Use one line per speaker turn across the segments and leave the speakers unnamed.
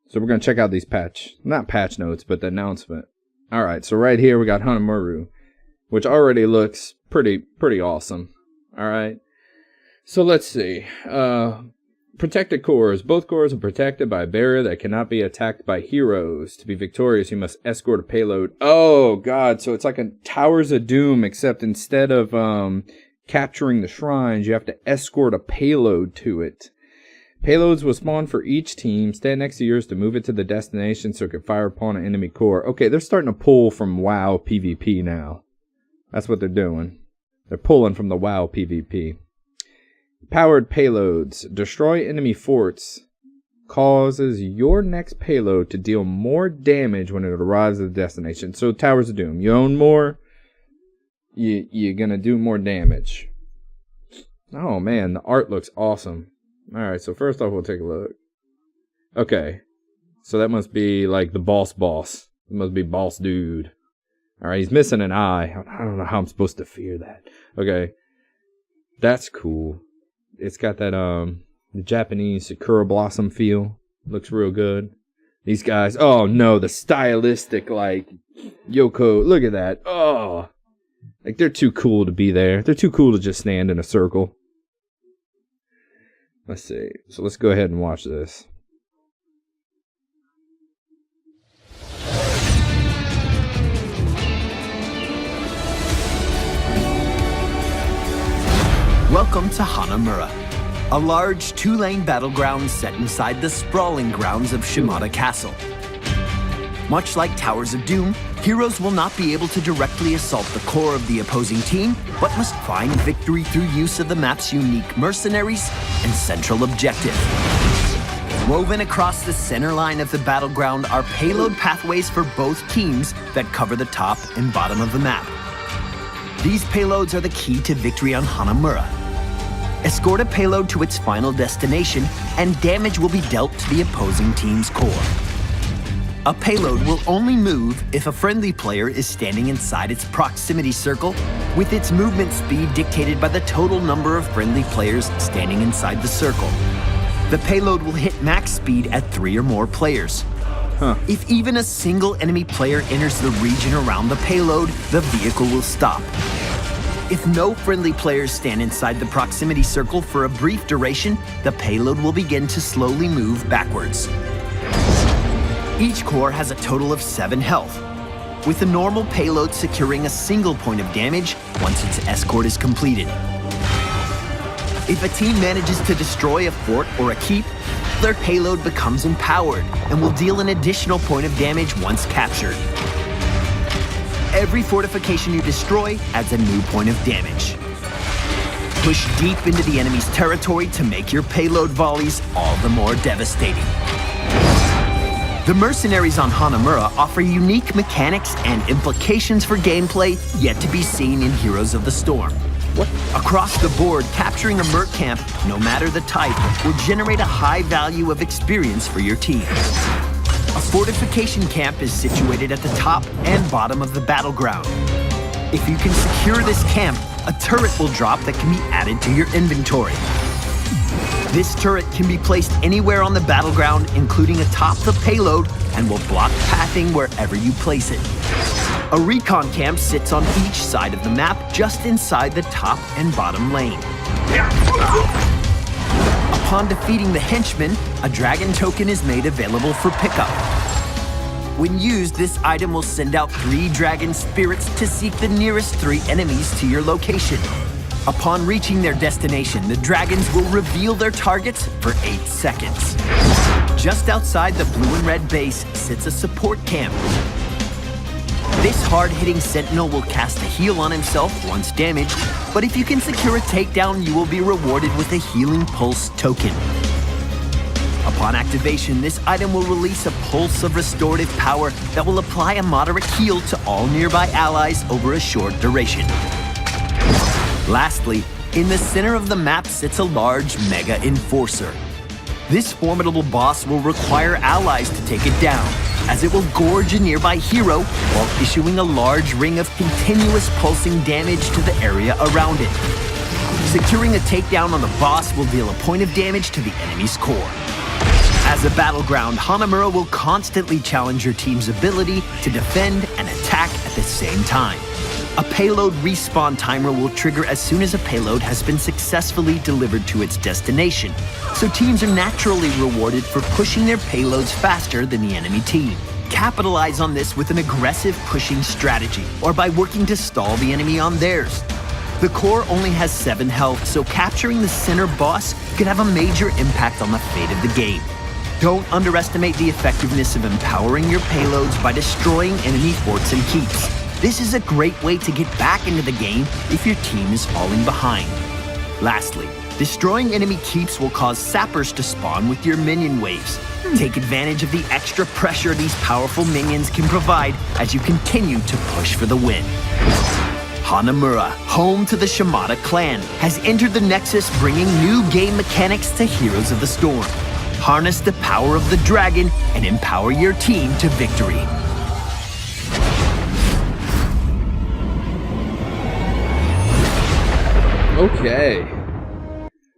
So we're going to check out these not patch notes, but the announcement. All right, so right here we got Hanamura, which already looks pretty awesome. All right. So let's see. Protected cores. Both cores are protected by a barrier that cannot be attacked by heroes. To be victorious, you must escort a payload. Oh, God. So it's like a Towers of Doom, except instead of capturing the shrines, you have to escort a payload to it. Payloads will spawn for each team. Stand next to yours to move it to the destination so it can fire upon an enemy core. Okay, they're starting to pull from WoW PvP now. That's what they're doing. They're pulling from the WoW PvP. Powered payloads. Destroy enemy forts. Causes your next payload to deal more damage when it arrives at the destination. So Towers of Doom. You own more, you're going to do more damage. Oh man, the art looks awesome. Alright, so first off we'll take a look. Okay. So that must be like the boss. It must be boss dude. Alright, he's missing an eye. I don't know how I'm supposed to fear that. Okay. That's cool. It's got that the Japanese Sakura Blossom feel. Looks real good. These guys, oh no, the stylistic like Yoko, look at that. Oh. Like they're too cool to be there. They're too cool to just stand in a circle. Let's see. So let's go ahead and watch this.
Welcome to Hanamura, a large two-lane battleground set inside the sprawling grounds of Shimada Castle. Much like Towers of Doom, heroes will not be able to directly assault the core of the opposing team, but must find victory through use of the map's unique mercenaries and central objective. Woven across the center line of the battleground are payload pathways for both teams that cover the top and bottom of the map. These payloads are the key to victory on Hanamura. Escort a payload to its final destination, and damage will be dealt to the opposing team's core. A payload will only move if a friendly player is standing inside its proximity circle, with its movement speed dictated by the total number of friendly players standing inside the circle. The payload will hit max speed at 3 or more players. If even a single enemy player enters the region around the payload, the vehicle will stop. If no friendly players stand inside the proximity circle for a brief duration, the payload will begin to slowly move backwards. Each core has a total of 7 health, with the normal payload securing a single point of damage once its escort is completed. If a team manages to destroy a fort or a keep, their payload becomes empowered and will deal an additional point of damage once captured. Every fortification you destroy adds a new point of damage. Push deep into the enemy's territory to make your payload volleys all the more devastating. The mercenaries on Hanamura offer unique mechanics and implications for gameplay yet to be seen in Heroes of the Storm. Across the board, capturing a merc camp, no matter the type, will generate a high value of experience for your team. A fortification camp is situated at the top and bottom of the battleground. If you can secure this camp, a turret will drop that can be added to your inventory. This turret can be placed anywhere on the battleground, including atop the payload, and will block pathing wherever you place it. A recon camp sits on each side of the map, just inside the top and bottom lane. Upon defeating the henchmen, a dragon token is made available for pickup. When used, this item will send out 3 dragon spirits to seek the nearest 3 enemies to your location. Upon reaching their destination, the dragons will reveal their targets for 8 seconds. Just outside the blue and red base sits a support camp. This hard-hitting sentinel will cast a heal on himself once damaged, but if you can secure a takedown, you will be rewarded with a healing pulse token. Upon activation, this item will release a pulse of restorative power that will apply a moderate heal to all nearby allies over a short duration. Lastly, in the center of the map sits a large Mega Enforcer. This formidable boss will require allies to take it down, as it will gorge a nearby hero while issuing a large ring of continuous pulsing damage to the area around it. Securing a takedown on the boss will deal a point of damage to the enemy's core. As a battleground, Hanamura will constantly challenge your team's ability to defend and attack at the same time. A payload respawn timer will trigger as soon as a payload has been successfully delivered to its destination, so teams are naturally rewarded for pushing their payloads faster than the enemy team. Capitalize on this with an aggressive pushing strategy, or by working to stall the enemy on theirs. The core only has 7 health, so capturing the center boss could have a major impact on the fate of the game. Don't underestimate the effectiveness of empowering your payloads by destroying enemy forts and keeps. This is a great way to get back into the game if your team is falling behind. Lastly, destroying enemy keeps will cause sappers to spawn with your minion waves. Take advantage of the extra pressure these powerful minions can provide as you continue to push for the win. Hanamura, home to the Shimada clan, has entered the Nexus, bringing new game mechanics to Heroes of the Storm. Harness the power of the dragon and empower your team to victory.
Okay.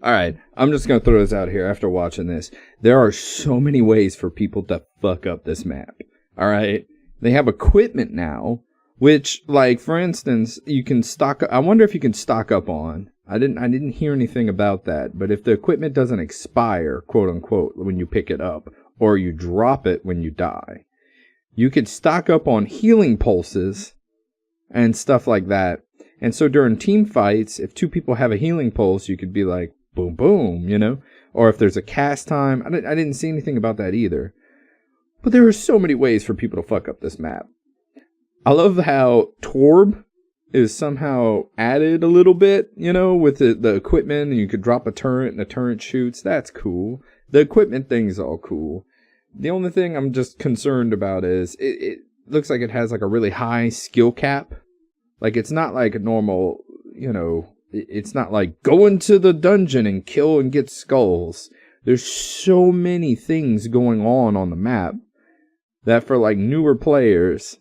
Alright, I'm just gonna throw this out here after watching this. There are so many ways for people to fuck up this map. Alright? They have equipment now, which, like, for instance, you can stock up. I wonder if you can stock up on. I didn't hear anything about that, but if the equipment doesn't expire, quote unquote, when you pick it up, or you drop it when you die, you could stock up on healing pulses and stuff like that. And so during team fights, if 2 people have a healing pulse, you could be like, boom, boom, you know? Or if there's a cast time. I didn't see anything about that either. But there are so many ways for people to fuck up this map. I love how Torb is somehow added a little bit, you know, with the equipment. And you could drop a turret and the turret shoots. That's cool. The equipment thing's all cool. The only thing I'm just concerned about is it looks like it has like a really high skill cap. Like, it's not like a normal, you know, it's not like go into the dungeon and kill and get skulls. There's so many things going on the map that for, like, newer players,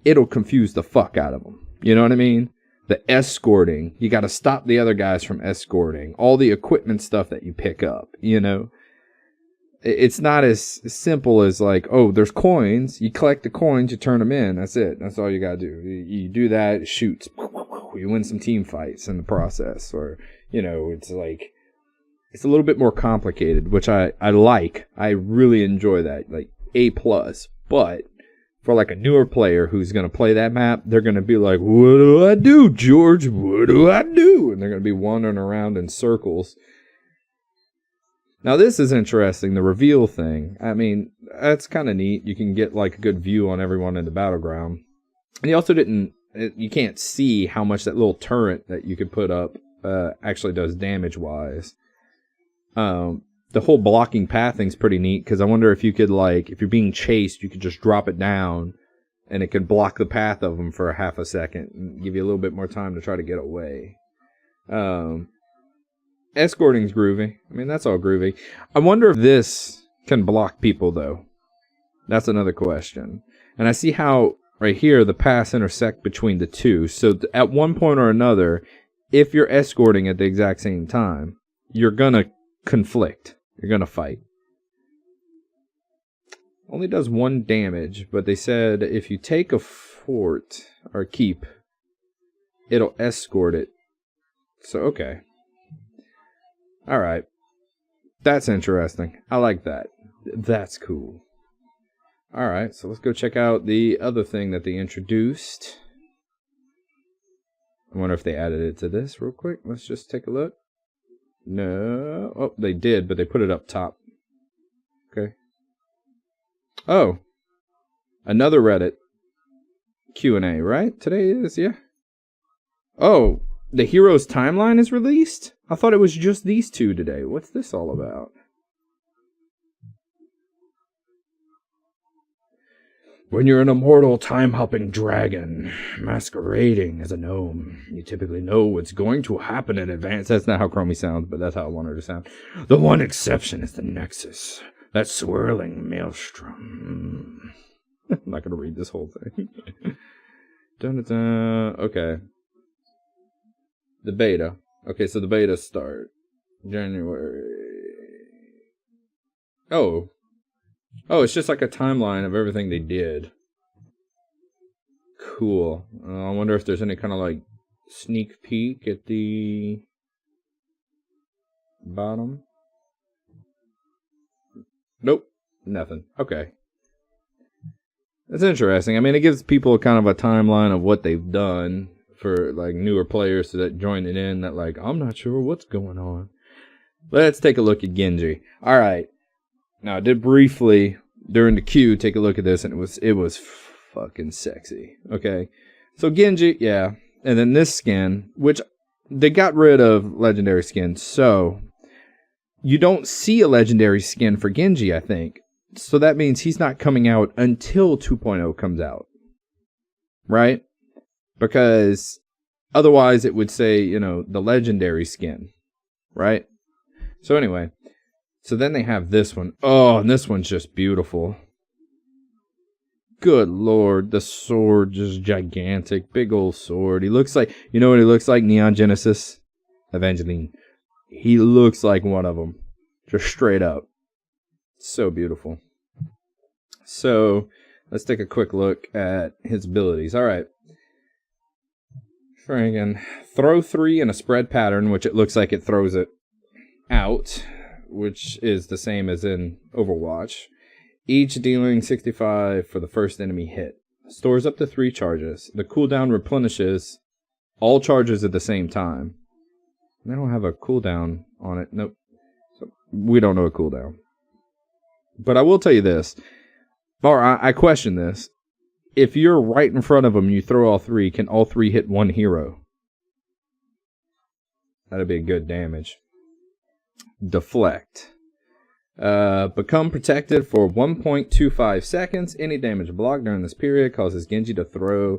it'll confuse the fuck out of them. You know what I mean? The escorting. You got to stop the other guys from escorting. All the equipment stuff that you pick up, you know? It's not as simple as like, oh, there's coins. You collect the coins, you turn them in. That's it. That's all you got to do. You do that, it shoots. You win some team fights in the process. Or, you know, it's like, it's a little bit more complicated, which I like. I really enjoy that. Like, A+. But for like a newer player who's going to play that map, they're going to be like, what do I do, George? What do I do? And they're going to be wandering around in circles. Now, this is interesting, the reveal thing. I mean, that's kind of neat. You can get, like, a good view on everyone in the battleground. And you also you can't see how much that little turret that you could put up actually does damage-wise. The whole blocking path thing's pretty neat, because I wonder if you could, like, if you're being chased, you could just drop it down, and it could block the path of them for a half a second, and give you a little bit more time to try to get away. Escorting's groovy. I mean, that's all groovy. I wonder if this can block people, though. That's another question. And I see how, right here, the paths intersect between the two. So at one point or another, if you're escorting at the exact same time, you're gonna conflict. You're gonna fight. Only does 1 damage, but they said if you take a fort, or keep, it'll escort it. So, okay. Alright. That's interesting. I like that. That's cool. Alright, so let's go check out the other thing that they introduced. I wonder if they added it to this real quick. Let's just take a look. No. Oh, they did, but they put it up top. Okay. Oh. Another Reddit Q&A, right? Today is, yeah. Oh. The Heroes timeline is released? I thought it was just these 2 today. What's this all about? When you're an immortal time-hopping dragon masquerading as a gnome, you typically know what's going to happen in advance. That's not how Chromie sounds, but that's how I want her to sound. The one exception is the Nexus. That swirling maelstrom. I'm not going to read this whole thing. Dun-dun-dun. Okay. The beta. Okay, so the beta start January. Oh. Oh, it's just like a timeline of everything they did. Cool. I wonder if there's any kind of like sneak peek at the bottom. Nope. Nothing. Okay. That's interesting. I mean, it gives people kind of a timeline of what they've done for like newer players that join it in that like, I'm not sure what's going on. Let's take a look at Genji. All right. Now, I did briefly during the queue take a look at this, and it was fucking sexy. Okay. So Genji, yeah. And then this skin, which they got rid of legendary skins. So you don't see a legendary skin for Genji, I think. So that means he's not coming out until 2.0 comes out. Right? Because otherwise it would say, you know, the legendary skin. Right? So anyway. So then they have this one. Oh, and this one's just beautiful. Good lord. The sword just gigantic. Big old sword. He looks like, you know what he looks like? Neon Genesis Evangeline. He looks like one of them. Just straight up. So beautiful. So, let's take a quick look at his abilities. Alright. Friggin' throw 3 in a spread pattern, which it looks like it throws it out, which is the same as in Overwatch. Each dealing 65 for the first enemy hit. Stores up to 3 charges. The cooldown replenishes all charges at the same time. They don't have a cooldown on it. Nope. So we don't know a cooldown. But I will tell you this. Or I question this. If you're right in front of them and you throw all 3, can all 3 hit one hero? That'd be good damage. Deflect. Become protected for 1.25 seconds. Any damage blocked during this period causes Genji to throw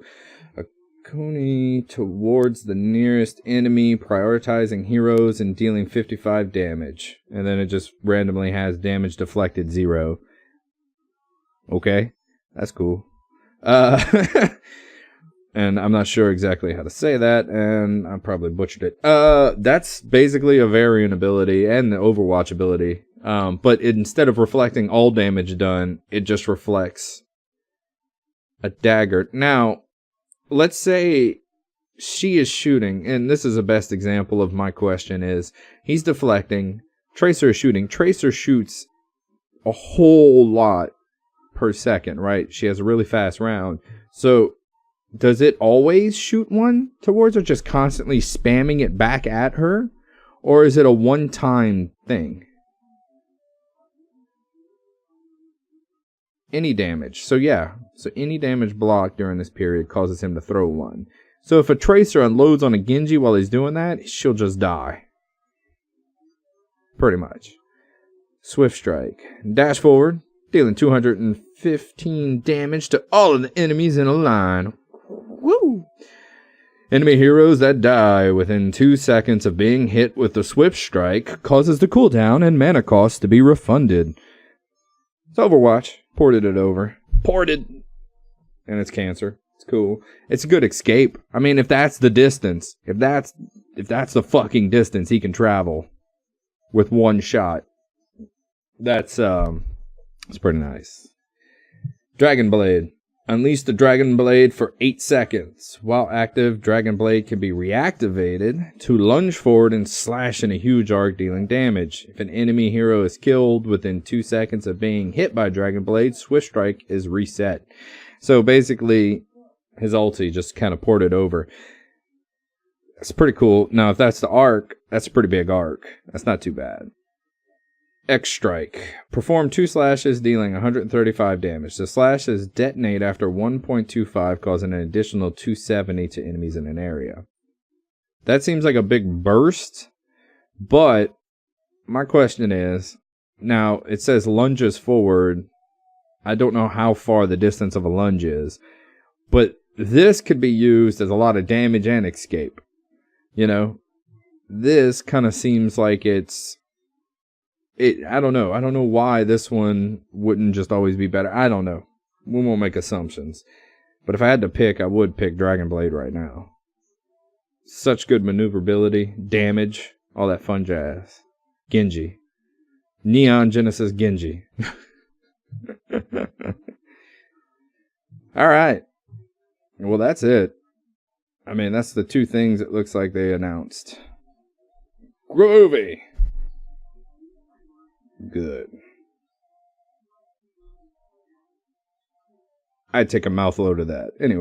a kuni towards the nearest enemy, prioritizing heroes and dealing 55 damage. And then it just randomly has damage deflected 0. Okay, that's cool. And I'm not sure exactly how to say that, and I probably butchered it. That's basically a variant ability and the Overwatch ability. But instead of reflecting all damage done, it just reflects a dagger. Now, let's say she is shooting, and this is the best example of my question is, he's deflecting, Tracer is shooting. Tracer shoots a whole lot per second, right? She has a really fast round. So, does it always shoot one towards her, just constantly spamming it back at her? Or is it a one-time thing? Any damage. So yeah, so any damage blocked during this period causes him to throw one. So if a Tracer unloads on a Genji while he's doing that, she'll just die. Pretty much. Swift Strike. Dash forward, dealing 215 damage to all of the enemies in a line. Woo! Enemy heroes that die within 2 seconds of being hit with the Swift Strike causes the cooldown and mana cost to be refunded. It's Overwatch. Ported it over. Ported! And it's cancer. It's cool. It's a good escape. I mean, if that's the distance, if that's the fucking distance he can travel with one shot, that's it's pretty nice. Dragon Blade. Unleash the Dragon Blade for 8 seconds. While active, Dragon Blade can be reactivated to lunge forward and slash in a huge arc, dealing damage. If an enemy hero is killed within 2 seconds of being hit by Dragon Blade, Swift Strike is reset. So basically, his ulti just kind of ported over. That's pretty cool. Now, if that's the arc, that's a pretty big arc. That's not too bad. X Strike. Perform 2 slashes, dealing 135 damage. The slashes detonate after 1.25, causing an additional 270 to enemies in an area. That seems like a big burst, but my question is, now it says lunges forward. I don't know how far the distance of a lunge is, but this could be used as a lot of damage and escape. You know, this kind of seems like I don't know. I don't know why this one wouldn't just always be better. I don't know. We won't make assumptions. But if I had to pick, I would pick Dragon Blade right now. Such good maneuverability, damage, all that fun jazz. Genji. Neon Genesis Genji. All right. Well, that's it. I mean, that's the two things it looks like they announced. Groovy. Good. I'd take a mouthload of that. Anyway.